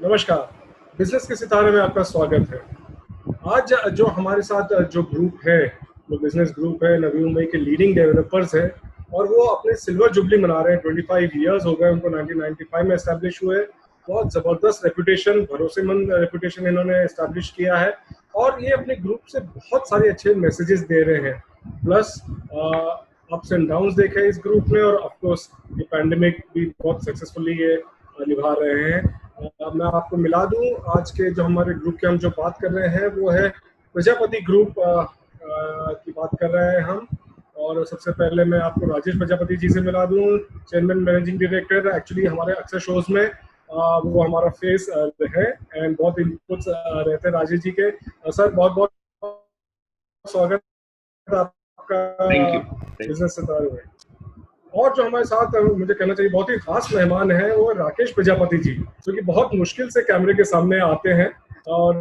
नमस्कार। बिजनेस के सितारे में आपका स्वागत है। आज जो हमारे साथ जो ग्रुप है, जो बिजनेस ग्रुप है, नवी मुंबई के लीडिंग डेवलपर्स है और वो अपने सिल्वर जुबली मना रहे हैं। 25 इयर्स हो गए उनको, 1995 में एस्टैब्लिश हुए। बहुत ज़बरदस्त रेपुटेशन, भरोसेमंद रेपुटेशन इन्होंने एस्टैब्लिश किया है और ये अपने ग्रुप से बहुत सारे अच्छे मैसेजेस दे रहे हैं। प्लस अप्स एंड डाउन्स देखे इस ग्रुप में और ऑफ कोर्स ये पैंडेमिक भी बहुत सक्सेसफुली ये निभा रहे हैं। मैं आपको मिला दूं, आज के जो हमारे ग्रुप के हम जो बात कर रहे हैं वो है प्रजापति ग्रुप की बात कर रहे हैं हम। और सबसे पहले मैं आपको राजेश प्रजापति जी से मिला दूं, चेयरमैन मैनेजिंग डायरेक्टर। एक्चुअली हमारे अक्सर शोज में वो हमारा फेस है एंड बहुत इनपुट्स रहते हैं राजेश जी के। सर बहुत बहुत स्वागत है आपका थैंक यू। बिजनेस सितारे में। और जो हमारे साथ मुझे कहना चाहिए बहुत ही खास मेहमान है वो राकेश प्रजापति जी, जो कि बहुत मुश्किल से कैमरे के सामने आते हैं। और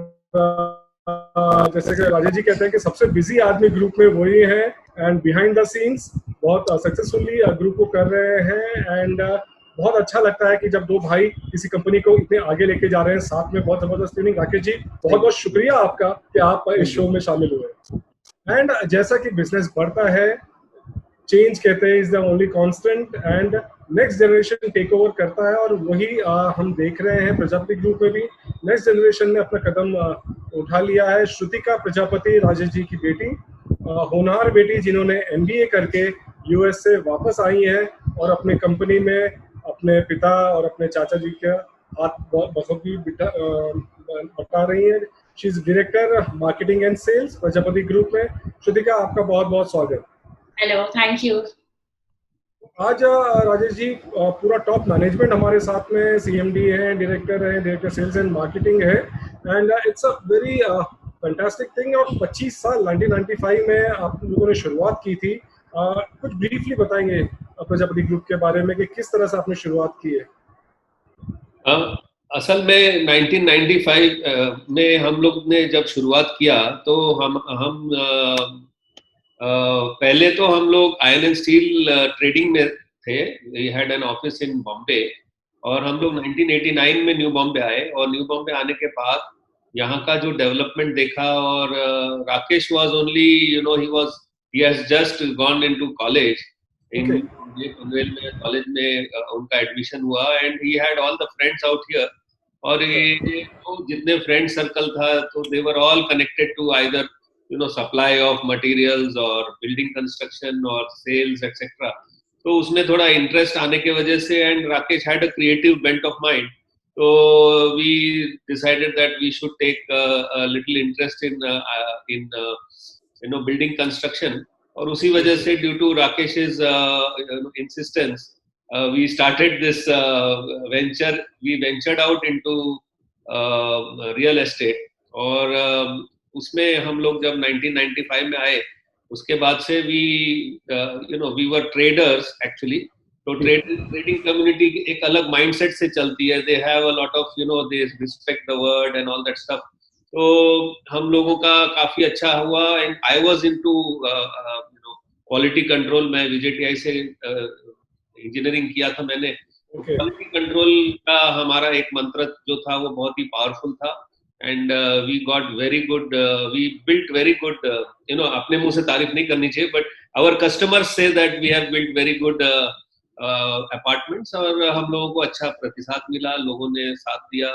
जैसे कि राजेश जी कहते हैं कि सबसे बिजी आदमी ग्रुप में वही है एंड बिहाइंड द सीन्स बहुत सक्सेसफुली ग्रुप को कर रहे हैं। एंड बहुत अच्छा लगता है कि जब दो भाई किसी कंपनी को इतने आगे लेके जा रहे हैं साथ में। बहुत जबरदस्त फीलिंग। राकेश जी बहुत बहुत शुक्रिया आपका कि आप इस शो में शामिल हुए। एंड जैसा कि बिजनेस बढ़ता है, चेंज कहते हैं is the only constant and next generation take over करता है और वही हम देख रहे हैं प्रजापति ग्रुप में भी। नेक्स्ट जनरेशन ने अपना कदम उठा लिया है। श्रुतिका प्रजापति, राजेश जी की बेटी, होनहार बेटी, जिन्होंने एमबीए करके यूएस से वापस आई है और अपने कंपनी में अपने पिता और अपने चाचा जी का हाथ बखूबी बता रही है। She is director marketing and sales Prajapati group में। श्रुतिका, आपका बहुत बहुत स्वागत। Hello, thank you. आज राजेश जी पूरा टॉप मैनेजमेंट हमारे साथ में, सीएमडी है, डायरेक्टर सेल्स एंड मार्केटिंग है and it's a very fantastic thing. और 25 साल 1995 में आप लोगों ने शुरुआत की थी। कुछ ब्रीफली बताएंगे प्रजापति ग्रुप के बारे में कि किस तरह से आपने शुरुआत की है? असल में 1995 में हम लोग ने जब शुरुआत किया तो हम पहले तो हम लोग आयरन एंड स्टील ट्रेडिंग में थे। We had an office in Bombay और हम लोग 1989 में न्यू बॉम्बे आए और न्यू बॉम्बे आने के बाद यहाँ का जो डेवलपमेंट देखा। और Rakesh was only he has just gone into college in Panvel में। कॉलेज में उनका एडमिशन हुआ and he had all the friends out here. और ये तो जितने फ्रेंड सर्कल था तो they were all connected to either supply of materials और बिल्डिंग कंस्ट्रक्शन और सेल्स एक्सेट्रा। तो उसमें थोड़ा इंटरेस्ट आने की वजह से and Rakesh had a creative bent of mind, तो we decided that we should take a little interest in building construction. और उसी वजह से ड्यू टू राकेश's insistence we started this venture. We ventured out into real estate और उसमें हम लोग जब 1995 में आए उसके बाद से we were traders actually. तो ट्रेडिंग कम्युनिटी एक अलग माइंडसेट से चलती है। They have a lot of they respect the word and all that stuff. तो हम लोगों का काफी अच्छा हुआ and I was into quality control. मैं विजेटीआई से इंजीनियरिंग किया था मैंने। क्वालिटी कंट्रोल का हमारा एक मंत्र जो था वो बहुत ही पावरफुल था and we got very good, we built very good. अपने मुंह से तारीफ नहीं करनी चाहिए बट आवर कस्टमर्स से that we have built very good apartments. और हम लोगों को अच्छा प्रतिसाद मिला, लोगों ने साथ दिया,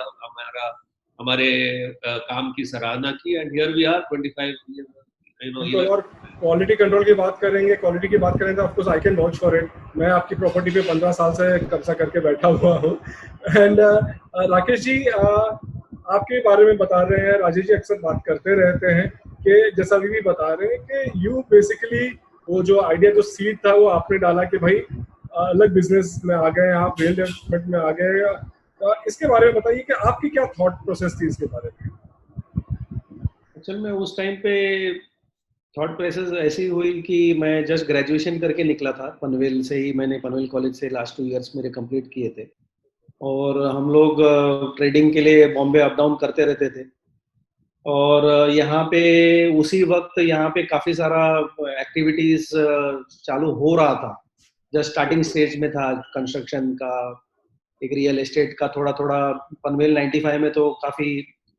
हमारे काम की सराहना की and here we are 25 years. और क्वालिटी कंट्रोल की बात करेंगे, क्वालिटी की बात करें तो of course I can vouch for it. मैं आपकी प्रॉपर्टी पे 15 साल से कब्जा करके बैठा हुआ हूँ। एंड राकेश जी आपके बारे में बता रहे हैं, राजेश जी अक्सर बात करते रहते हैं कि जैसा अभी भी बता रहे हैं कि यू बेसिकली वो जो आइडिया, जो सीड था वो आपने डाला कि भाई अलग बिजनेस में आ गए आप, रियल डेवलपमेंट में आ गए। इसके बारे में बताइए कि आपकी क्या थॉट प्रोसेस थी इसके बारे में? एक्चुअल में उस टाइम पे थॉट प्रोसेस ऐसी हुई कि मैं जस्ट ग्रेजुएशन करके निकला था पनवेल से ही। मैंने पनवेल कॉलेज से लास्ट 2 इयर्स मेरे कंप्लीट किए थे और हम लोग ट्रेडिंग के लिए बॉम्बे अप डाउन करते रहते थे। और यहाँ पे उसी वक्त यहाँ पे काफ़ी सारा एक्टिविटीज़ चालू हो रहा था, जस्ट स्टार्टिंग स्टेज में था कंस्ट्रक्शन का। एक रियल एस्टेट का थोड़ा थोड़ा पनवेल 95 में तो काफी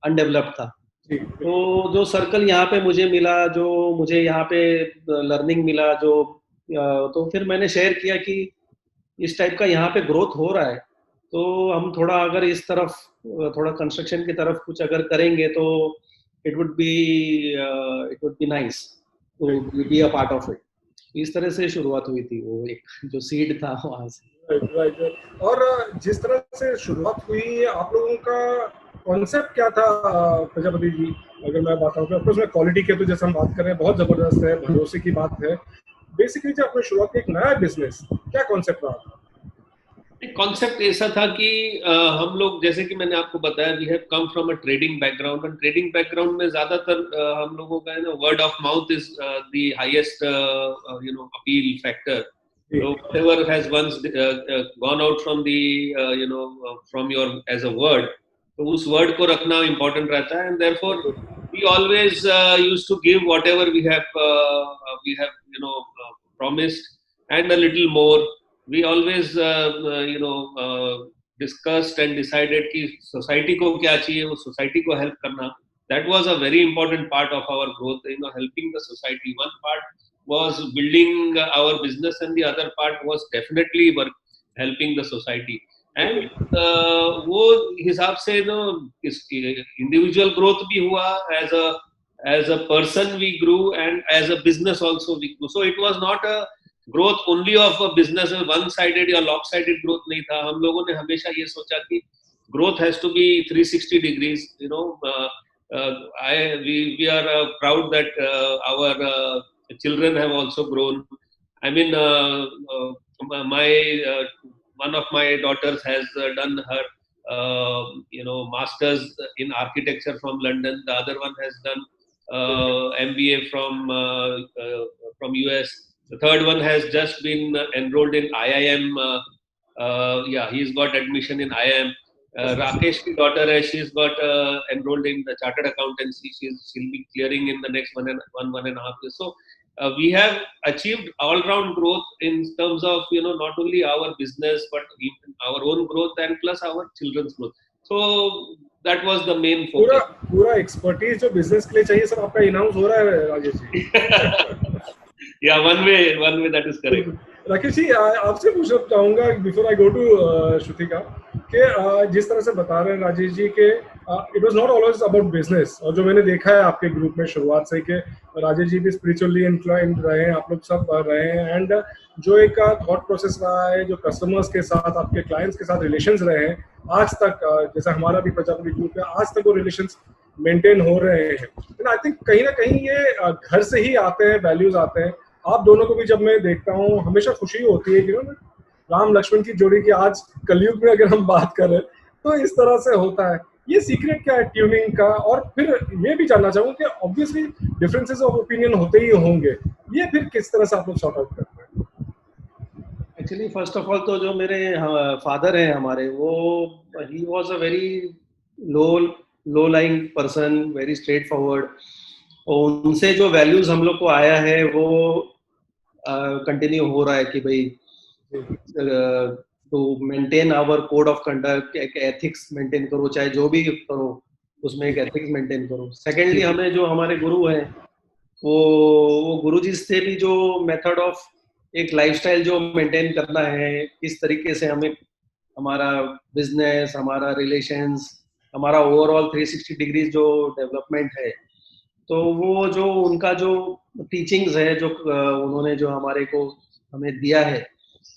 अनडेवलप्ड था। तो जो सर्कल यहाँ पे मुझे मिला, जो मुझे यहाँ पे लर्निंग मिला, जो तो फिर मैंने शेयर किया कि इस टाइप का यहाँ पे ग्रोथ हो रहा है, तो हम थोड़ा अगर इस तरफ थोड़ा कंस्ट्रक्शन की तरफ कुछ अगर करेंगे तो it would be nice to be a part of it. इस तरह से शुरुआत हुई थी, वो एक जो सीड था वहां से। राइट। और जिस तरह से शुरुआत हुई, आप लोगों का कॉन्सेप्ट क्या था प्रजापति जी? अगर मैं बात करूँ तो उसमें क्वालिटी के तो जैसे हम बात कर रहे हैं बहुत जबरदस्त है, भरोसे की बात है। बेसिकली जब आपने शुरुआत की एक नया बिजनेस, क्या कॉन्सेप्ट रहा था? कॉन्सेप्ट ऐसा था कि हम लोग, जैसे कि मैंने आपको बताया, we have come from a trading background, और ट्रेडिंग बैकग्राउंड में ज्यादातर हम लोगों का word of mouth is the highest appeal factor. So whatever has once gone out from the from your as a word, तो उस word को रखना important रहता है, and therefore we always used to give whatever we have promised and a little more. We always discussed and decided कि society को क्या चाहिए, वो society को help करना. That was a very important part of our growth, helping the society. One part was building our business, and the other part was definitely helping the society. And वो हिसाब से individual growth भी हुआ, as a person we grew, and as a business also we grew. So it was not a growth only of a business, one sided या lopsided growth नहीं था. हम लोगों ने हमेशा ये सोचा कि growth has to be 360 degrees. We are proud that our children have also grown. I mean, one of my daughters has done her masters in architecture from London. The other one has done MBA from US. The third one has just been enrolled in IIM. He's got admission in IIM. Rakesh की daughter है, she's got enrolled in the chartered accountancy. She'll be clearing in the next one and a half years. So we have achieved all-round growth in terms of not only our business but even our own growth and plus our children's growth. So that was the main focus. पूरा expertise जो business के लिए चाहिए सब आपका इनाउंस हो रहा है Rajesh ji. Yeah, one way that is correct. Rakesh ji, आपसे पूछना चाहूंगा before I go to Shrutika कि जिस तरह से बता रहे हैं राजेश जी के it was not always about business, और जो मैंने देखा है आपके ग्रुप में शुरुआत से कि राजेश जी भी स्पिरिचुअली इंक्लाइंड रहे हैं, आप लोग सब रहे हैं, एंड जो एक थॉट प्रोसेस रहा है, जो कस्टमर्स के साथ, आपके क्लाइंट्स के साथ रिलेशंस रहे हैं आज तक, जैसे हमारा भी प्रजापति ग्रुप है, आज तक वो रिलेशंस मेंटेन हो रहे हैं. आई थिंक कहीं ना कहीं ये घर से ही आते हैं, वैल्यूज आते हैं. आप दोनों को भी जब मैं देखता हूँ हमेशा खुशी होती है कि राम लक्ष्मण की जोड़ी की आज कलयुग में अगर हम बात करें तो इस तरह से होता है. ये सीक्रेट क्या है ट्यूनिंग का? और फिर ये भी जानना चाहूँ कि ऑब्वियसली डिफरेंसेस ऑफ ओपिनियन होते ही होंगे, ये फिर किस तरह से आप लोग सॉर्ट आउट करते हैं? एक्चुअली फर्स्ट ऑफ ऑल तो जो मेरे फादर हैं हमारे, वो he was a very low lying person, very straight forward. और उनसे जो वैल्यूज हम लोग को आया है वो कंटिन्यू हो रहा है कि भाई to maintain our code of conduct, एक एथिक्स मेंटेन करो, चाहे जो भी करो उसमें एक एथिक्स मेंटेन करो. सेकेंडली हमें जो हमारे गुरु हैं वो गुरुजी से भी जो मेथड ऑफ एक लाइफस्टाइल जो मेंटेन करना है, किस तरीके से हमें हमारा बिजनेस, हमारा रिलेशंस, हमारा ओवरऑल 360 डिग्री जो डेवलपमेंट है, तो वो जो उनका जो टीचिंग्स है, जो उन्होंने जो हमें दिया है,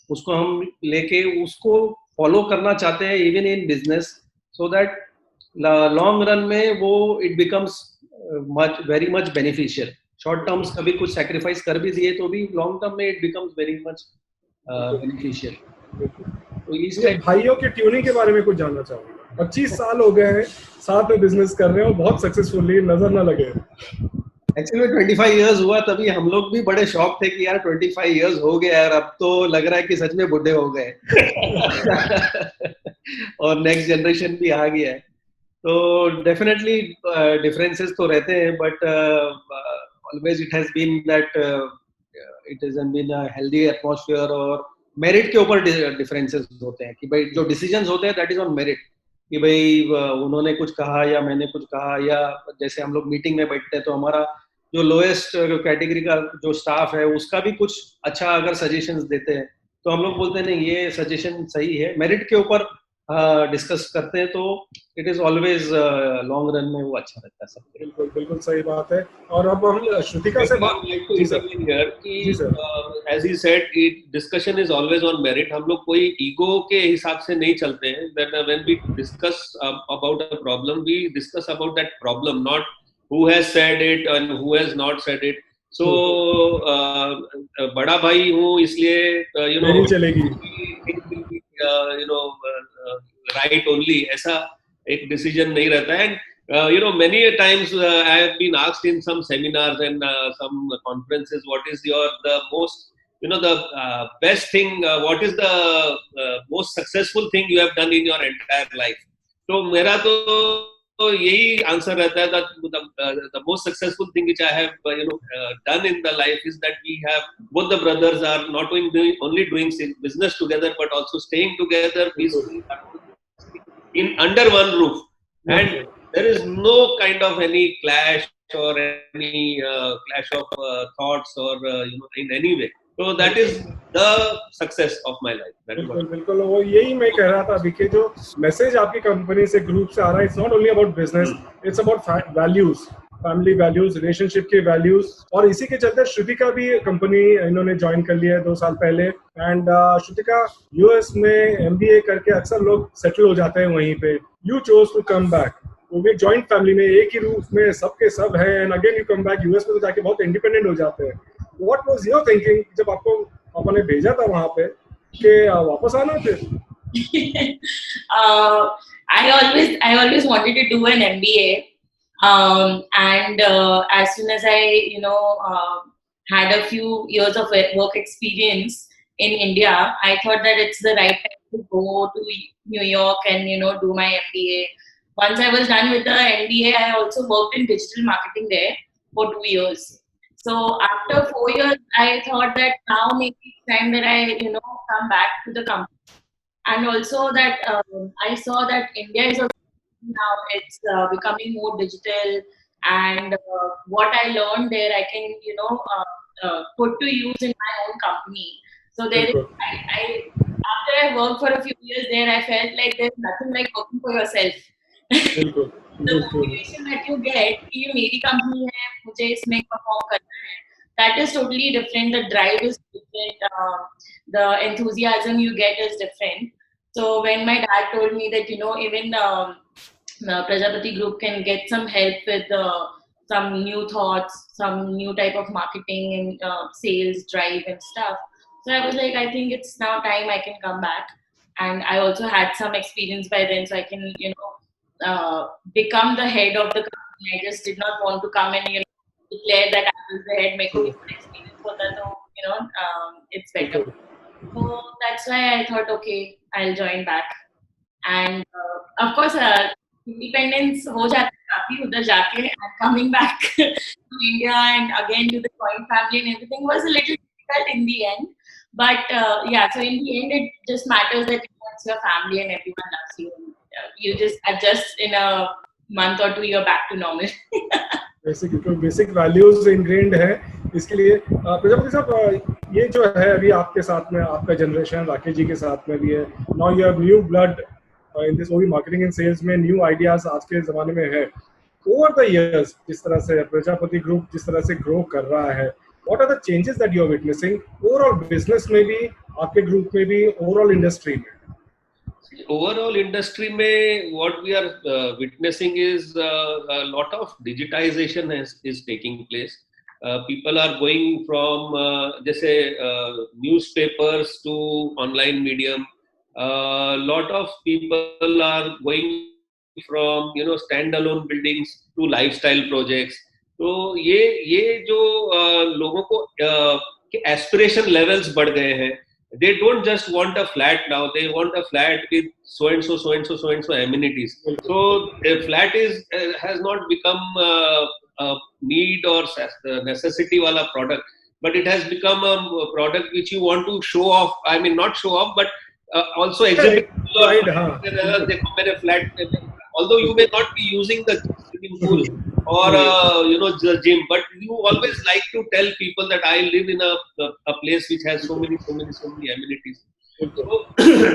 उसको हम लेके उसको फॉलो करना चाहते हैं even in business, so that long run में वो it becomes very much beneficial. Short terms कभी कुछ सैक्रिफाइस कर भी दिए तो भी लॉन्ग टर्म में it becomes very much beneficial. तो इस भाइयों के ट्यूनिंग के बारे में कुछ जानना चाहूंगा. 25 साल हो गए हैं साथ में बिजनेस कर रहे हो, बहुत सक्सेसफुली, नजर ना लगे. एक्चुअली 25 इयर्स हुआ तभी हम लोग भी बड़े शॉक थे कि यार 25 इयर्स हो गए यार, अब तो लग रहा है कि सच में बुढ़े हो गए. और नेक्स्ट जनरेशन भी आ गया है, तो डेफिनेटली डिफरेंसेस तो रहते हैं, but always it has been that it has been a healthy atmosphere, और मेरिट के ऊपर डिफरेंसेस होते हैं कि भाई जो डिसीजंस होते हैं दैट इज ऑन मेरिट, कि भाई उन्होंने कुछ कहा या मैंने कुछ कहा, या जैसे हम लोग मीटिंग में बैठते हैं तो हमारा जो लोएस्ट कैटेगरी का जो स्टाफ है उसका भी कुछ अच्छा अगर सजेशंस देते हैं तो हम लोग बोलते हैं नहीं ये सजेशन सही है, मेरिट के ऊपर डिस्कस करते हैं तो it is always long run में वो अच्छा रहता है सबके। बिल्कुल बिल्कुल सही बात है। और अब हम श्रुतिका से बात, ji sir. Ji sir. As he said, discussion is always on merit. हम लोग कोई ईगो के हिसाब से नहीं चलते हैं. That when we discuss about a problem, we discuss about that problem, not who has said it and who has not said it. So बड़ा भाई हूँ इसलिए नहीं चलेगी, right only ऐसा एक decision नहीं रहता है. Many a times I have been asked in some seminars and some conferences, what is the most, the best thing, what is the most successful thing you have done in your entire life? तो मेरा तो यही answer रहता है that the most successful thing which I have done in the life is that we have both the brothers are not only doing business together but also staying together peacefully in under one roof, and there is no kind of any clash or any clash of thoughts or in any way. So that is the success of my life. बिल्कुल बिल्कुल, वो यही मैं कह रहा था अभी कि जो मैसेज आपकी कंपनी से ग्रुप से आ रहा है, it's not only about business, it's about values, family values, relationship के वैल्यूज। और इसी के चलते श्रुतिका भी कंपनी इन्होंने ज्वाइन कर लिया है 2 साल पहले। एंड श्रुतिका यूएस में एमबीए करके अक्सर लोग सेटल हो जाते हैं वहीं पे, you chose to come back, वो भी जॉइंट फैमिली में एक ही रूफ में सबके सब है, and again you come back US में तो जाके बहुत इंडिपेंडेंट हो जाते हैं। व्हाट वाज योर थिंकिंग जब आपको पापा ने भेजा था वहां पे कि वापस आना फिर? I always wanted to do an MBA, and as soon as I had a few years of work experience in India, I thought that it's the right time to go to New York and do my MBA. Once I was done with the MBA, I also worked in digital marketing there for 2 years. So after 4 years, I thought that now maybe it's time that I come back to the company. And also that I saw that India is now it's becoming more digital, and what I learned there I can put to use in my own company. So there after I worked for a few years there, I felt like there's nothing like working for yourself. The motivation that you get कि ये मेरी company है, मुझे इसमें perform करना है, that is totally different. The drive is different, the enthusiasm you get is different. So when my dad told me that even the Prajapati Group can get some help with some new thoughts, some new type of marketing and sales drive and stuff, so I was like, I think it's now time I can come back. And I also had some experience by then, so I can become the head of the company. I just did not want to come and declare that I was the head. Make a good experience for that, so it's better. So that's why I thought, okay, I'll join back. And of course, independence हो जाता है काफी उधर जाके, and coming back to India and again to the joint family and everything was a little difficult in the end. But yeah, so in the end, it just matters that it's your family and everyone loves you. You just adjust in a month or 2, you're back to normal. Basic values ingrained है इसके लिए। प्रजापति साहब, ये जो है अभी आपके साथ में आपका जनरेशन राकेश जी के साथ में भी है, now you have new blood in this only marketing and sales में, न्यू आइडियाज आज के जमाने में है। ओवर द इयर्स जिस तरह से प्रजापति ग्रुप जिस तरह से ग्रो कर रहा है, what are the changes that you are witnessing overall business में भी, आपके ग्रुप में भी, ओवरऑल इंडस्ट्री में? Overall industry में what we are witnessing is a lot of digitization is taking place. People are going from जैसे newspapers to online medium. Lot of people are going from standalone buildings to lifestyle projects. तो ये जो लोगों को aspiration levels बढ़ गए हैं. They don't just want a flat now, they want a flat with so and so amenities. So a flat has not become a need or necessity wala product. but it has become a product which you want to show off. I mean, not show off, but also exhibit. Right, हाँ. देखो मेरे flat में, although you may not be using the swimming pool or the gym, but you always like to tell people that I live in a place which has so many amenities. So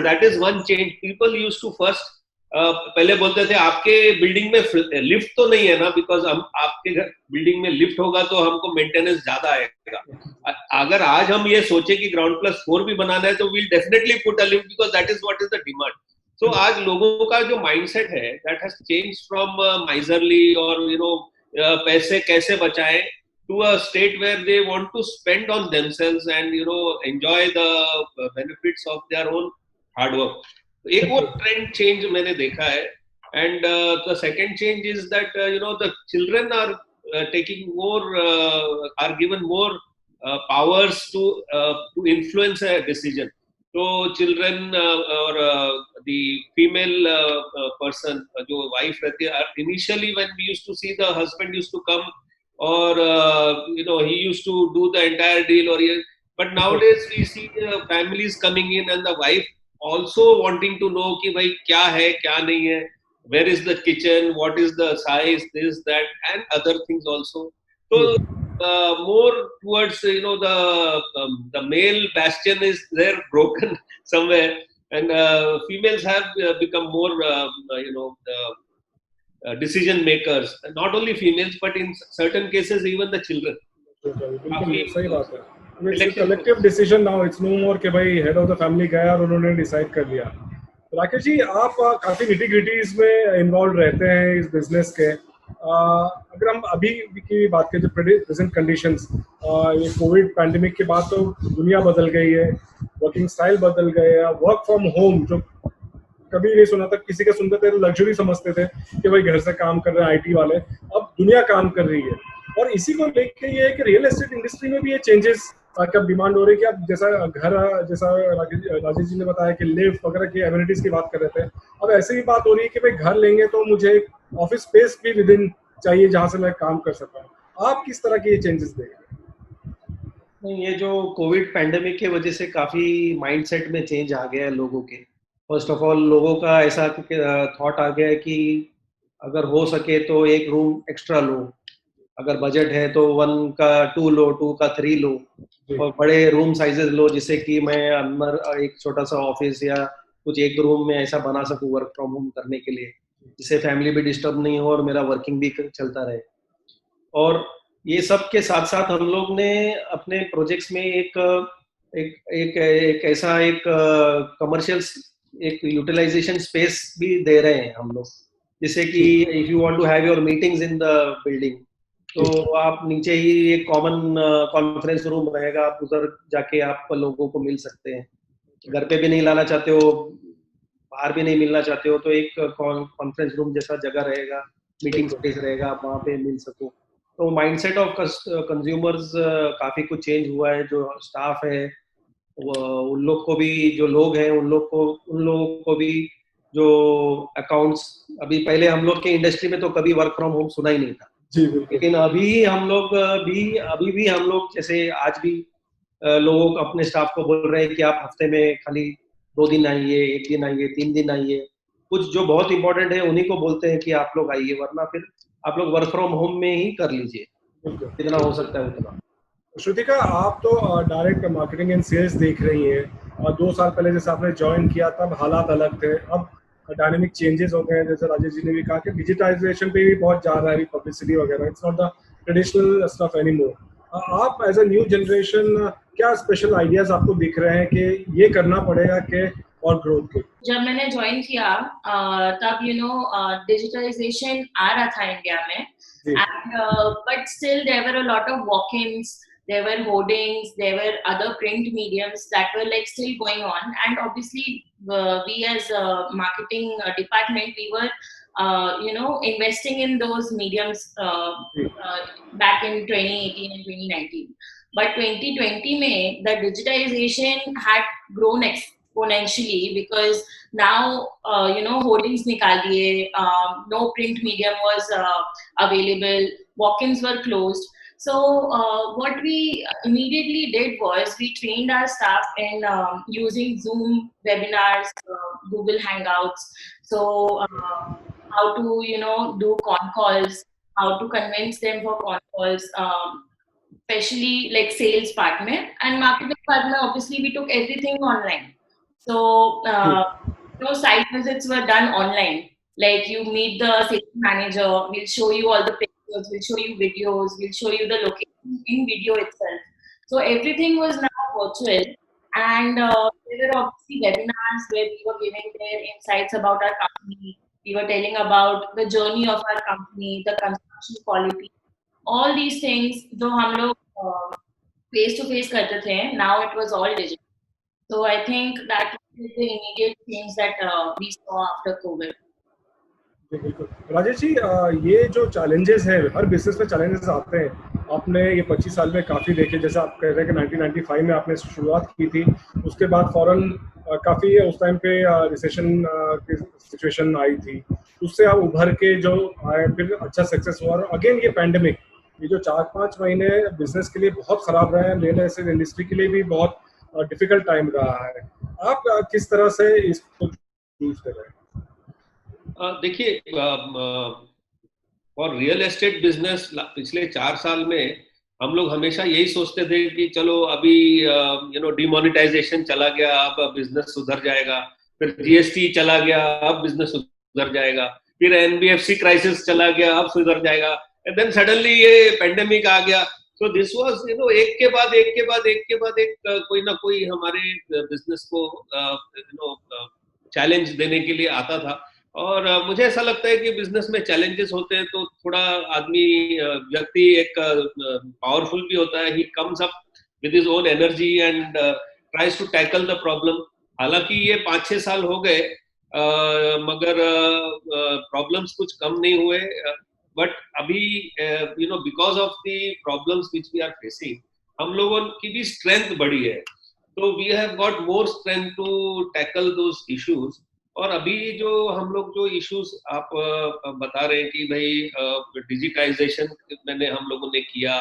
that is one change. People used to first पहले बोलते थे आपके building में lift तो नहीं है ना, because हम आपके घर बिल्डिंग में लिफ्ट होगा तो हमको मेंटेनेंस ज्यादा आएगा. अगर आज हम ये सोचे कि ग्राउंड प्लस 4 भी बनाना है तो we'll definitely put a lift, because that is what is the demand. So आज लोगों का जो माइंडसेट है that has change from miserly और पैसे कैसे बचाएं to a state where they want to spend on themselves and enjoy the benefits of their own hard work. एक वो ट्रेंड चेंज मैंने देखा है. And the second change is that the children are taking more or given more powers to influence a decision. So children or the female person, जो wife रहती है, initially when we used to see the husband used to come or he used to do the entire deal but nowadays we see families coming in and the wife also wanting to know कि भाई क्या है क्या नहीं है, where is the kitchen, what is the size, this that and other things also. So more towards the male bastion is there broken somewhere, and females have become more decision makers. Not only females but in certain cases even the children. सही बात है. It's a collective decision now. It's no more कि भाई head of the family गया और उन्होंने decide कर लिया. राकेश जी, आप काफी nitty gritties में involved रहते हैं इस business के. अगर हम अभी की बात करें, प्रेजेंट कंडीशंस, ये कोविड पैंडेमिक के बाद तो दुनिया बदल गई है, वर्किंग स्टाइल बदल गए है. वर्क फ्रॉम होम जो कभी नहीं सुना था, किसी का सुनते थे तो लग्जरी समझते थे कि भाई घर से काम कर रहे हैं आईटी वाले, अब दुनिया काम कर रही है. और इसी को लेके ये कि रियल एस्टेट इंडस्ट्री में भी ये चेंजेस कब डिमांड हो रही है कि अब जैसा राजेश जी ने बताया कि लिफ्ट वगैरह की एमिनिटीज की बात कर रहे थे, अब ऐसे ही बात हो रही है कि भाई घर लेंगे तो मुझे ऑफिस स्पेस भी विद इन चाहिए जहां से मैं काम कर सकता हूँ. आप किस तरह के ये चेंजेस देख रहे हैं? ये जो कोविड पैंडेमिक के वजह से काफी माइंडसेट में चेंज आ गया है लोगों के. फर्स्ट ऑफ ऑल लोगों का ऐसा थॉट आ गया है कि अगर हो सके तो एक रूम एक्स्ट्रा लो, अगर बजट है तो 1 का 2 लो, 2 का 3 लो, और बड़े रूम साइजेस लो जिससे कि मैं अंदर एक छोटा सा ऑफिस या कुछ एक रूम में ऐसा बना सकूं वर्क फ्रॉम होम करने के लिए, जिससे फैमिली भी डिस्टर्ब नहीं हो और मेरा वर्किंग भी चलता रहे. और ये सब के साथ साथ हम लोग ने अपने प्रोजेक्ट्स में एक ऐसा एक कमर्शियल एक यूटिलाइजेशन स्पेस भी दे रहे हैं हम लोग, जिससे कि if you want to have your meetings in the building तो आप नीचे ही एक कॉमन कॉन्फ्रेंस रूम रहेगा, आप उधर जाके आप लोगों को मिल सकते हैं. घर पे भी नहीं लाना चाहते हो, बाहर भी नहीं मिलना चाहते हो, तो एक कॉन्फ्रेंस रूम जैसा जगह रहेगा, मीटिंग स्पेस रहेगा, आप वहाँ पे मिल सको. तो माइंडसेट ऑफ कंज्यूमर्स काफी कुछ चेंज हुआ है. जो स्टाफ है उन लोग को भी, जो लोग हैं उन लोगों को भी, जो अकाउंट्स, अभी पहले हम लोग के इंडस्ट्री में तो कभी वर्क फ्रॉम होम सुना ही नहीं था, लेकिन अभी हम लोग भी हम लोग जैसे आज भी लोगों को अपने स्टाफ को बोल रहे हैं कि आप हफ्ते में खाली 2 दिन आइए, 1 दिन आइए, 3 दिन आइए. कुछ जो बहुत इंपॉर्टेंट है उन्हीं को बोलते हैं कि आप लोग आइए, वरना फिर आप लोग वर्क फ्रॉम होम में ही कर लीजिए जितना हो सकता है उतना. श्रुतिका, आप तो डायरेक्ट मार्केटिंग एंड सेल्स देख रही हैं, और 2 साल पहले जैसे आपने ज्वाइन किया तब हालात अलग थे, अब डायनेमिक चेंजेस हो गए हैं. जैसे राजेश जी ने भी कहा कि डिजिटाइजेशन पे भी बहुत जा रहा है पब्लिसिटी वगैरह, it's not the traditional stuff anymore. आप एज अ न्यू जनरेशन क्या स्पेशल आइडियाज आपको दिख रहे हैं कि ये करना पड़ेगा कि और ग्रोथ के? जब मैंने ज्वाइन किया तब डिजिटलाइजेशन आ रहा था इंडिया में, but still there were a lot of walk-ins, there were hoardings, there were other print mediums that were like still going on, and obviously we as a marketing department, we were investing in those mediums back in 2018 and 2019. But 2020 mein the digitization had grown exponentially, because now hoardings nikal diye, no print medium was available, walk-ins were closed. So what we immediately did was we trained our staff in using Zoom webinars, Google Hangouts. So how to do con calls, how to convince them for con calls, especially like sales partner and marketing partner. Obviously, we took everything online. So site visits were done online. Like you meet the sales manager, we'll show you all the pictures, we'll show you videos, we'll show you the location in video itself. So everything was now virtual, and there were obviously webinars where we were giving their insights about our company. We were telling about the journey of our company, the construction quality, all these things. जो हम लोग face to face करते थे, now it was all digital. So I think that is the immediate change that we saw after COVID. जी बिल्कुल। राजेश जी, ये जो challenges हैं, हर business में चैलेंजेस आते हैं। आपने ये 25 साल में काफ़ी देखे, जैसे आप कह रहे हैं कि 1995 में आपने शुरुआत की थी, उसके बाद फौरन काफ़ी उस टाइम पे रिसेशन की सिचुएशन आई थी, उससे आप उभर के जो आए, फिर अच्छा सक्सेस हुआ। और अगेन ये पैंडेमिक, ये जो 4-5 महीने बिजनेस के लिए बहुत ख़राब रहे हैं, रियल एस्टेट इंडस्ट्री के लिए भी बहुत डिफिकल्ट टाइम रहा है। आप किस तरह से इसको चूज कर रहे हैं? देखिए, और रियल एस्टेट बिजनेस पिछले 4 साल में हम लोग हमेशा यही सोचते थे कि चलो अभी डिमोनेटाइजेशन चला गया, अब बिजनेस सुधर जाएगा, फिर जीएसटी चला गया, अब बिजनेस सुधर जाएगा, फिर एनबीएफसी क्राइसिस चला गया, अब सुधर जाएगा, एंड देन सडनली ये पेंडेमिक आ गया। सो दिस वाज एक के बाद एक कोई ना कोई हमारे बिजनेस को चैलेंज देने के लिए आता था। और मुझे ऐसा लगता है कि बिजनेस में चैलेंजेस होते हैं तो थोड़ा आदमी व्यक्ति एक पावरफुल भी होता है। He comes up with his own energy and tries to tackle the problem. हालांकि ये 5-6 साल हो गए, मगर प्रॉब्लम्स कुछ कम नहीं हुए। बट अभी because of the problems which we are facing, हम लोगों की भी स्ट्रेंथ बढ़ी है, तो we have got more strength to tackle those issues. और अभी जो हम लोग जो इश्यूज आप बता रहे हैं कि भाई डिजिटाइजेशन मैंने हम लोगों ने किया,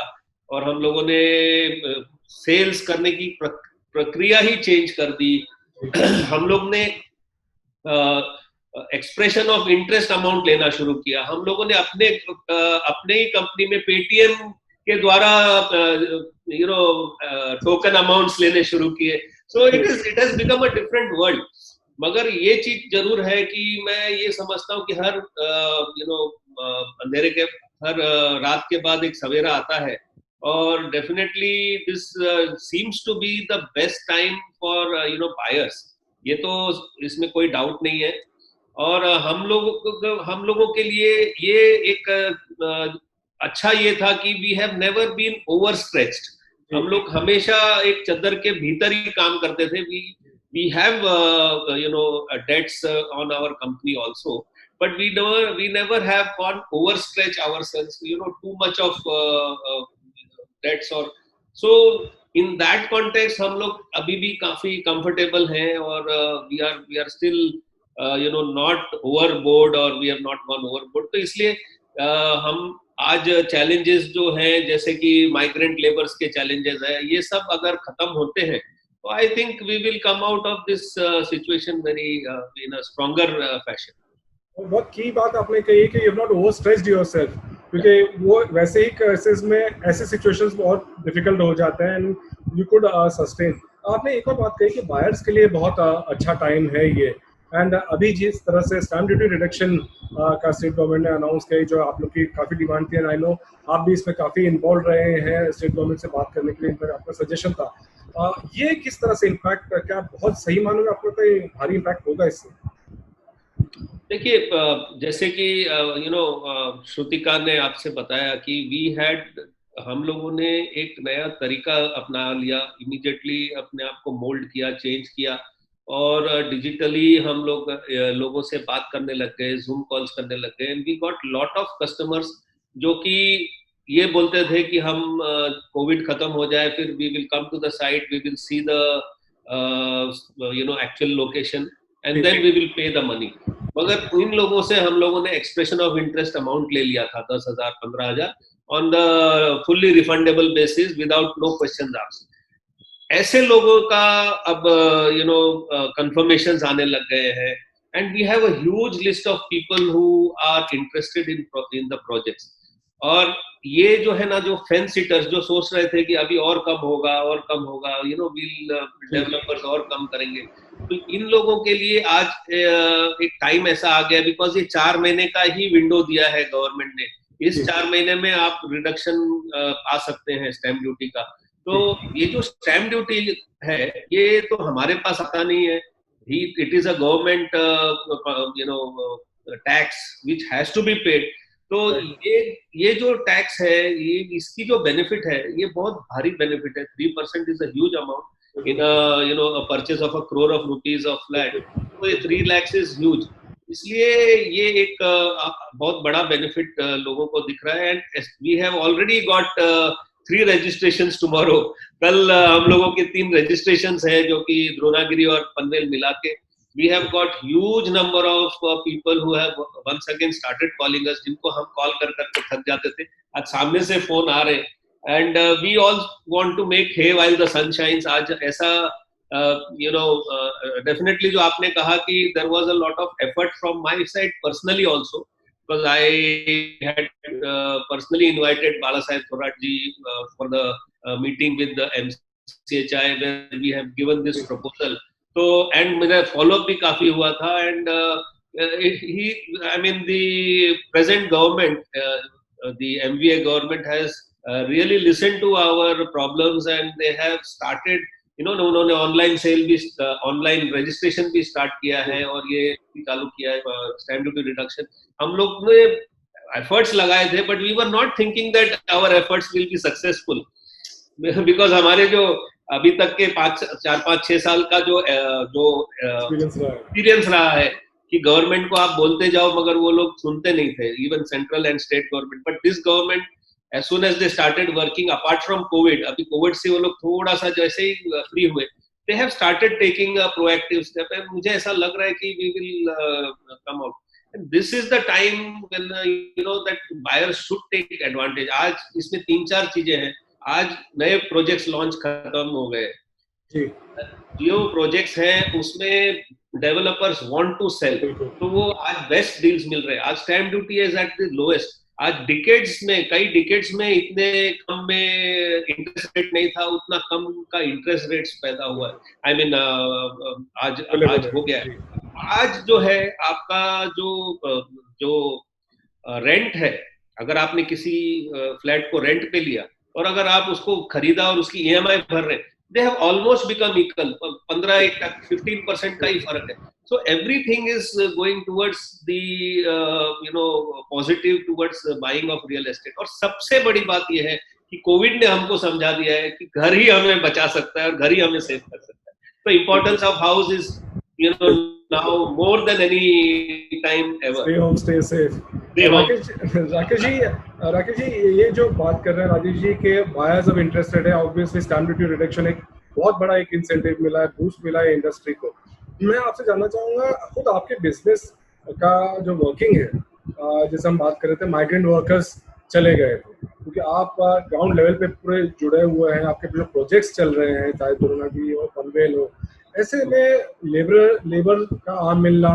और हम लोगों ने सेल्स करने की प्रक्रिया ही चेंज कर दी। हम लोग ने एक्सप्रेशन ऑफ इंटरेस्ट अमाउंट लेना शुरू किया। हम लोगों ने अपने ही कंपनी में पेटीएम के द्वारा टोकन अमाउंट्स लेने शुरू किए। So it has become a different world. मगर ये चीज जरूर है कि मैं ये समझता हूँ कि हर अंधेरे के हर रात के बाद एक सवेरा आता है, और definitely this seems to be the best time for buyers. ये तो इसमें कोई डाउट नहीं है। और हम लोगों के लिए ये एक अच्छा ये था कि we have never been overstretched. हम लोग हमेशा एक चद्दर के भीतर ही काम करते थे। We have debts on our company also, but we never have gone overstretch ourselves, too much of debts, or so in that context हम लोग अभी भी काफी comfortable हैं, और we are still not overboard, or we have not gone overboard। तो इसलिए हम आज challenges जो हैं, जैसे कि migrant laborers के challenges है, ये सब अगर खत्म होते हैं, so I think we will come out of this situation very in a stronger fashion। बहुत की बात आपने कही कि you have not overstretched yourself, क्योंकि वो वैसे ही केसेस में ऐसे सिचुएशंस बहुत डिफिकल्ट हो जाते हैं एंड यू कुड सस्टेन। आपने एक और बात कही कि बायर्स के लिए बहुत अच्छा टाइम है ये, एंड अभी जिस तरह से स्टैम्प ड्यूटी रिडक्शन का स्टेट गवर्नमेंट ने अनाउंस किया, जो आप लोग की काफ़ी डिमांड थी, एंड आई नो आप भी इसमें काफ़ी इन्वॉल्व रहे हैं स्टेट गवर्नमेंट से बात करने के लिए, इन पर आपका सजेशन था। ये किस तरह से इम्पैक्ट, क्या बहुत सही मानोगे, आपको तो भारी इम्पैक्ट होगा इससे? देखिए, जैसे कि श्रुतिका ने आपसे बताया कि हम लोगों ने एक नया तरीका अपना लिया, इमीडिएटली अपने आप को मोल्ड किया, चेंज किया, और डिजिटली हम लोगों से बात करने लग गए, जूम कॉल्स करने लग गए, and we got lot of customers जो कि ये बोलते थे कि हम कोविड खत्म हो जाए, फिर we will come to the site, we will see the actual location, and then we will pay the money. मगर इन लोगों से हम लोगों ने एक्सप्रेशन ऑफ इंटरेस्ट अमाउंट ले लिया था 10,000 15,000, on the fully refundable basis without no questions asked. ऐसे लोगों का अब confirmations आने लग गए हैं, and we have a huge list of people who are interested in the projects. और ये जो है ना, जो फेंस सिटर्स जो सोच रहे थे कि अभी और कम होगा, डेवलपर्स और कम करेंगे, तो इन लोगों के लिए आज एक टाइम ऐसा आ गया, बिकॉज ये 4 महीने का ही विंडो दिया है गवर्नमेंट ने, इस 4 महीने में आप रिडक्शन आ सकते हैं स्टैम्प ड्यूटी का। तो ये जो स्टैम्प ड्यूटी है, ये तो हमारे पास आता नहीं है, it is a government tax which has to be paid. तो ये जो टैक्स है, ये इसकी जो बेनिफिट है, ये बहुत भारी बेनिफिट है। 3% is a huge amount in a purchase of ₹1 crore of flat, तो ये 3 lakhs इज ह्यूज। इसलिए ये एक बहुत बड़ा बेनिफिट लोगों को दिख रहा है। And we have already got 3 registrations tomorrow. कल हम लोगों के 3 registrations है, जो कि द्रोणागिरी और पनवेल मिला के। We have got huge number of people who have once again started calling us, जिनको हम कॉल कर करके थक जाते थे, आज सामने से फोन आ रहे। And we all want to make hay while the sun shines। आज ऐसा definitely जो आपने कहा कि there was a lot of effort from my side personally also, because I had personally invited Balasaheb Thorat ji for the meeting with the MCHI, where we have given this proposal। तो and मेरा follow up भी काफी हुआ था। And I mean the present government, the MVA government has really listened to our problems, and they have started, उन्होंने online sale भी, online registration भी start किया है, और ये चालू किया है स्टैम्प ड्यूटी रिडक्शन। हम लोग ने एफर्ट्स लगाए थे, but we were not thinking that our efforts will be successful, because हमारे जो अभी तक के 4-5-6 साल का जो एक्सपीरियंस रहा है कि गवर्नमेंट को आप बोलते जाओ मगर वो लोग सुनते नहीं थे, even central and state government. But this government, as soon as they started working apart from covid, अभी कोविड से वो लोग थोड़ा सा जैसे ही फ्री हुए, they have started taking a proactive step. And मुझे ऐसा लग रहा है कि we will come out, and this is the time when that buyers should take advantage. आज इसमें 3-4 चीजें हैं। आज नए प्रोजेक्ट्स लॉन्च खत्म हो गए, जो प्रोजेक्ट्स हैं उसमें डेवलपर्स वांट टू सेल, तो वो आज बेस्ट डील्स मिल रहे हैं। आज stamp duty is at the lowest. आज कई डिकेड्स में इतने कम में इंटरेस्ट रेट नहीं था, उतना कम का इंटरेस्ट रेट्स पैदा हुआ है। I mean, आज हो गया है। आज जो है आपका जो रेंट है, अगर आपने किसी फ्लैट को रेंट पे लिया और अगर आप उसको खरीदा और उसकी EMI भर रहे, they have almost become equal। 15% का ही फर्क है। So everything is going towards the positive towards buying of real estate। और सबसे बड़ी बात यह है कि कोविड ने हमको समझा दिया है कि घर ही हमें बचा सकता है और घर ही हमें सेव कर सकता है। तो importance of house is now more than any time ever। Stay home, stay safe। Rakesh ji, ये जो बात कर रहे हैं राजेश जी के बायर्स अब इंटरेस्टेड है, ऑब्वियसली स्टैम्प ड्यूटी रिडक्शन एक बहुत बड़ा एक इंसेंटिव मिला है, बूस्ट मिला है इंडस्ट्री को। मैं आपसे जानना चाहूँगा, खुद आपके बिजनेस का जो वर्किंग है, जैसे हम बात कर रहे थे माइग्रेंट वर्कर्स चले गए थे, क्योंकि आप ग्राउंड लेवल पे पूरे जुड़े हुए हैं, आपके जो प्रोजेक्ट्स चल रहे हैं, चाहे द्रोणागिरी हो, पनवेल हो, ऐसे में लेबर का आम मिलना,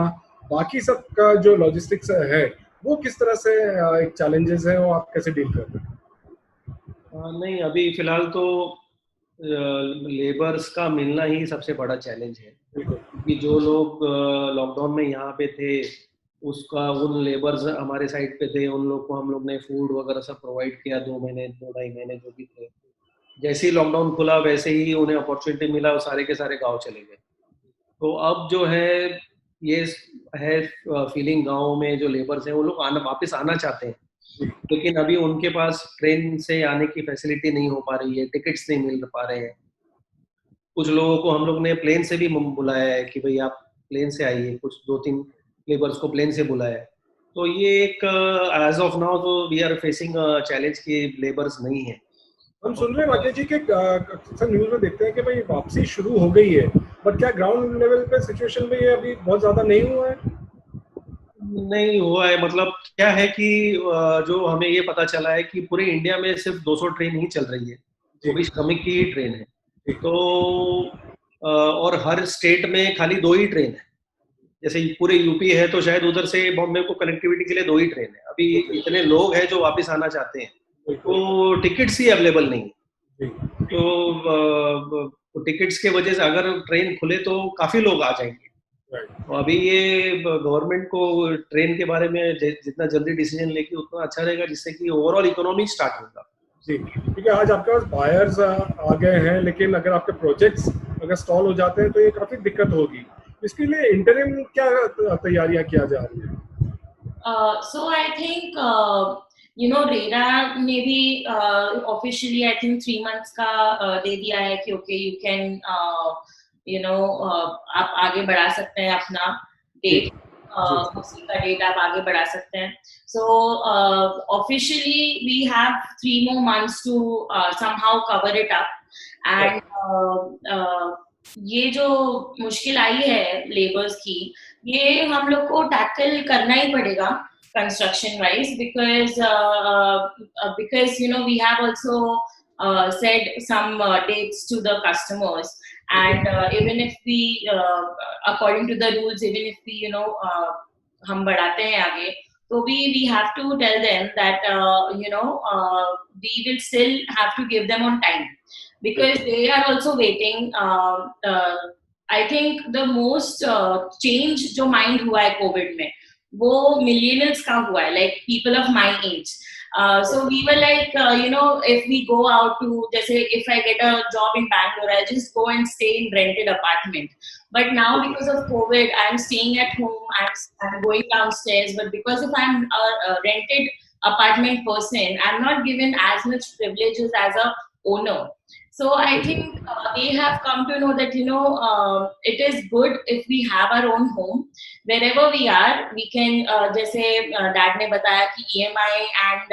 बाकी सब का जो लॉजिस्टिक्स है, वो किस तरह से एक चैलेंजेस है, वो आप कैसे डील करते हैं? नहीं, अभी फिलहाल तो लेबर्स का मिलना ही सबसे बड़ा चैलेंज है, क्योंकि जो लोग लॉकडाउन में यहाँ पे थे, उन लेबर्स हमारे साइड पे थे, उन लोग को हम लोग ने फूड वगैरह सब प्रोवाइड किया 2 महीने 2-2.5 महीने जो भी थे। जैसे ही लॉकडाउन खुला वैसे ही उन्हें अपॉर्चुनिटी मिला, वो सारे के सारे गांव चले गए। तो अब जो है ये है फीलिंग, गांव में जो लेबर्स हैं वो लोग वापस आना चाहते हैं, लेकिन अभी उनके पास ट्रेन से आने की फैसिलिटी नहीं हो पा रही है, टिकट्स नहीं मिल पा रहे हैं। कुछ लोगों को हम लोग ने प्लेन से भी बुलाया है कि भाई आप प्लेन से आइए, कुछ 2-3 लेबर्स को प्लेन से बुलाया है। तो ये एक एज ऑफ नाउ तो वी आर फेसिंग चैलेंज कि लेबर्स नहीं है। हम सुन रहे हैं राकेश जी के अक्सर न्यूज में देखते हैं कि भाई वापसी शुरू हो गई है, बट क्या ग्राउंड लेवल पे सिचुएशन में ये अभी बहुत ज्यादा नहीं हुआ है? नहीं हुआ है, मतलब क्या है कि जो हमें ये पता चला है कि पूरे इंडिया में सिर्फ 200 ट्रेन ही चल रही है, वो भी श्रमिक की ही ट्रेन है। तो और हर स्टेट में खाली 2 ही ट्रेन है। जैसे पूरे यूपी है तो शायद उधर से बॉम्बे को कनेक्टिविटी के लिए 2 ही ट्रेन है। अभी इतने लोग हैं जो वापस आना चाहते हैं तो टिकट्स ही अवेलेबल नहीं है। तो टिकट्स के वजह से अगर ट्रेन खुले तो काफी लोग आ जाएंगे। तो अभी ये गवर्नमेंट को ट्रेन के बारे में जितना जल्दी डिसीजन लेके उतना अच्छा रहेगा, जिससे कि ओवरऑल इकोनॉमी स्टार्ट होगा। जी, क्योंकि आज आपके पास बायर्स आ गए हैं, लेकिन अगर आपके प्रोजेक्ट्स अगर स्टॉल हो जाते हैं तो ये काफी दिक्कत होगी। इसके लिए इंटरिम क्या तैयारियां किया जा रही है? So I think रेरा ने भी ऑफिशियली आई थिंक 3 months का दे दिया है कि ओके यू कैन आप आगे बढ़ा सकते हैं अपना डेट, उसी का डेट आप आगे बढ़ा सकते हैं। So officially we have 3 more months to somehow cover it up, and ये जो मुश्किल आई है लेबर्स की, ये हम लोग को टैकल करना ही पड़ेगा construction wise, because we have also said some dates to the customers, and even if we according to the rules, even if we हम बढ़ाते हैं आगे, तो we have to tell them that we will still have to give them on time, because they are also waiting. I think the most change जो mind हुआ है Covid में, वो millennials का हुआ है, like people of my age. So we were like, if we go out to, जैसे if I get a job in Bangalore, I just go and stay in rented apartment. But now because of COVID, I'm staying at home, I'm going downstairs. But because if I'm a rented apartment person, I'm not given as much privileges as a owner. So I think they have come to know that it is good if we have our own home wherever we are. We can जैसे dad ने बताया कि EMI and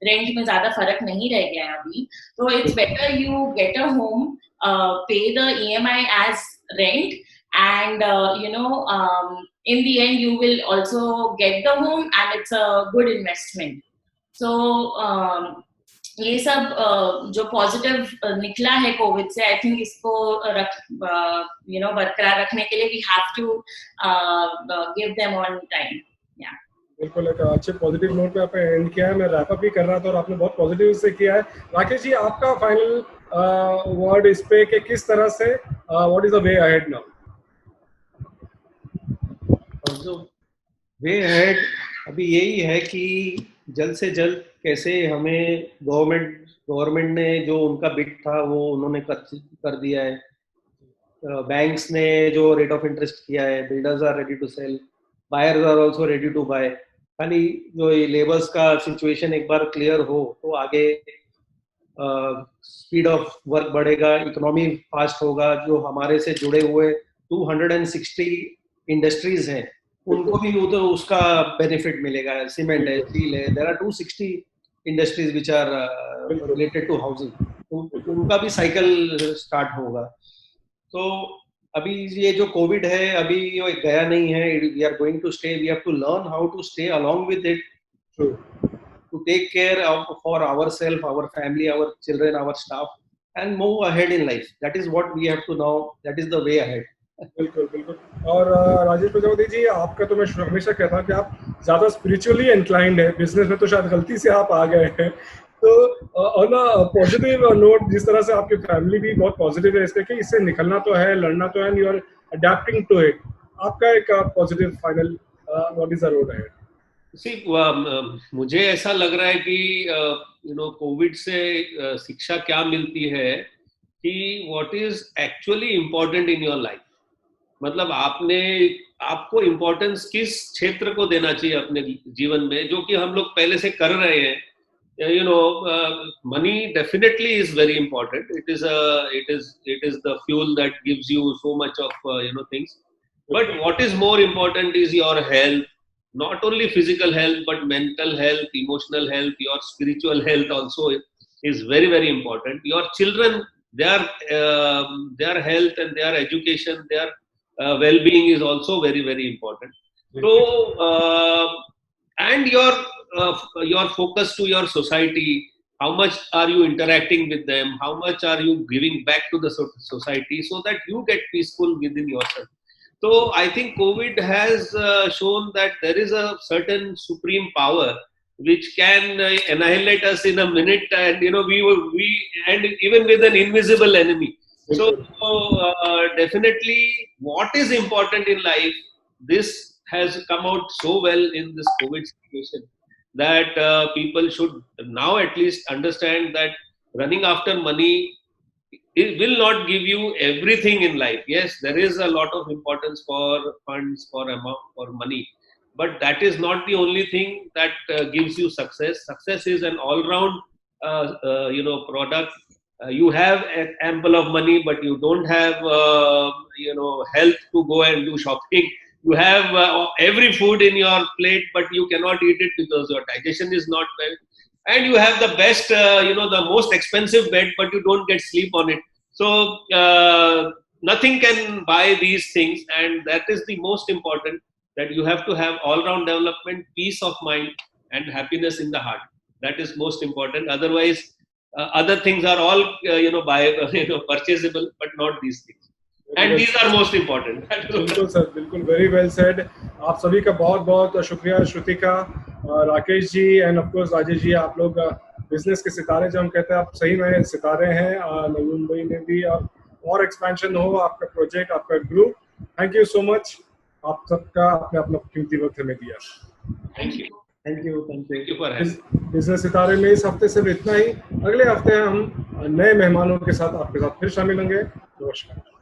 rent में ज्यादा फर्क नहीं रह गया है अभी, तो it's better you get a home, pay the EMI as rent, and in the end you will also get the home, and it's a good investment. So ये सब जो पॉजिटिव निकला है कोविड से, आई थिंक इसको बरकरार रखने के लिए we have to give them on time. बिल्कुल, एक अच्छे पॉजिटिव नोट पे आपने एंड किया है। मैं रैप अप भी कर रहा था और आपने बहुत पॉजिटिव से किया है। राकेश जी, आपका फाइनल वर्ड इस पे कि किस तरह से what is the way ahead now? Way ahead अभी यही है कि जल्द से जल्द कैसे हमें गवर्नमेंट ने जो उनका बिड था वो उन्होंने कर दिया है। बैंक्स ने जो रेट ऑफ इंटरेस्ट किया है, builders are ready to sell, buyers are also ready to buy. खाली जो ये लेबर्स का सिचुएशन एक बार क्लियर हो तो आगे स्पीड ऑफ वर्क बढ़ेगा, इकोनॉमी फास्ट होगा। जो हमारे से जुड़े हुए 260 इंडस्ट्रीज हैं उनको भी तो उसका बेनिफिट मिलेगा। सीमेंट है, स्टील है, there are 260 industries which are related to housing, तो उनका भी साइकिल स्टार्ट होगा। तो अभी ये जो कोविड है अभी ये गया नहीं है, we are going to stay, we have to learn how to stay along with it, to take care for ourself, our family, our children, our staff, and move ahead in life. That is what we have to now, that is the way ahead. बिल्कुल बिल्कुल। और राजेश प्रजापति जी, आपका तो मैं हमेशा कहता हूँ कि आप ज़्यादा स्पिरिचुअली इंक्लाइंड है, बिजनेस में तो शायद गलती से आप आ गए हैं। तो ऑन अ पॉजिटिव नोट, जिस तरह से आपकी फैमिली भी बहुत पॉजिटिव है इसके कि इससे निकलना तो है, लड़ना तो है, and you are adapting to it, आपका एक positive final what is the road ahead? मुझे ऐसा लग रहा है कि कोविड से शिक्षा क्या मिलती है कि what is actually important in your life. मतलब आपको इम्पोर्टेंस किस क्षेत्र को देना चाहिए अपने जीवन में, जो कि हम लोग पहले से कर रहे हैं। money definitely is very important. It is the fuel that gives you so much of things. But what is more important is your health, not only physical health but mental health, emotional health, your spiritual health also is very, very important. Your children, their health and their education, their well-being is also very, very important. So and your focus to your society, how much are you interacting with them, how much are you giving back to the society, so that you get peaceful within yourself. So I think COVID has shown that there is a certain supreme power which can annihilate us in a minute, and we and even with an invisible enemy. So definitely, what is important in life, this has come out so well in this COVID situation, that people should now at least understand that running after money, it will not give you everything in life. Yes, there is a lot of importance for funds, for amount, for money, but that is not the only thing that gives you success. Success is an all-round, product. You have ample of money, but you don't have, health to go and do shopping. You have every food in your plate, but you cannot eat it because your digestion is not well. And you have the best, the most expensive bed, but you don't get sleep on it. So nothing can buy these things, and that is the most important. That you have to have all-round development, peace of mind, and happiness in the heart. That is most important. Otherwise, other things are all purchasable, but not these things. And these are most important. बिल्कुल sir, बिल्कुल, very well said. आप सभी का बहुत बहुत शुक्रिया, Shrutika, Rakesh ji end of course Rajesh ji. आप लोग बिजनेस के सितारे, जो हम कहते हैं, आप सही में सितारे हैं। नवी मुंबई में भी और एक्सपेंशन हो, आपका प्रोजेक्ट, आपका group. Thank you so much, आप सबका अपना अपना कीमती वक्त हमें दिया। Thank you. Thank you for business सितारे में इस हफ्ते सिर्फ इतना ही। अगले हफ्ते हम नए मेहमानों के साथ आपके साथ फिर शामिल होंगे। नमस्कार।